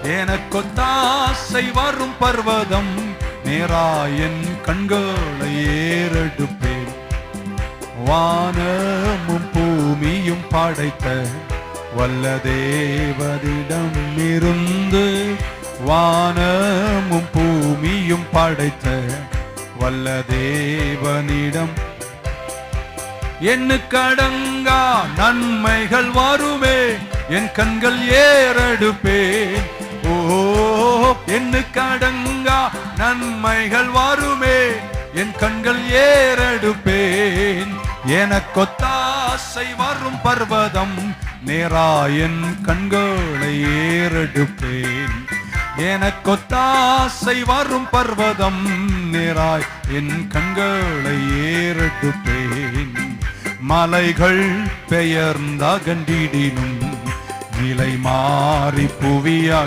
எனக்கொத்தாசை வரும் பர்வதம் நேராயன் கண்களை ஏறெடுப்பேன். வானமும் பூமியும் படைத்த வல்ல தேவனிடம் இருந்து, வானமும் பூமியும் படைத்த வல்ல தேவனிடம் எண்ணுக்கடங்கா நன்மைகள் வருமே, என் கண்கள் ஏறெடுப்பேன். ஓ, எண்ணுக்கடங்கா நன்மைகள் வருமே, என் கண்கள் ஏறெடுப்பேன். எனக்கொத்தாசை வரும் பர்வதம் நேராயன் கண்களை ஏறெடுப்பேன். எனக்கொத்தாசை வரும் பர்வதம் நேராய் என் கண்களை ஏறெடுப்பேன். மலைகள் பெயர்ந்தகன்றிடினும் நிலை மாறி புவியாக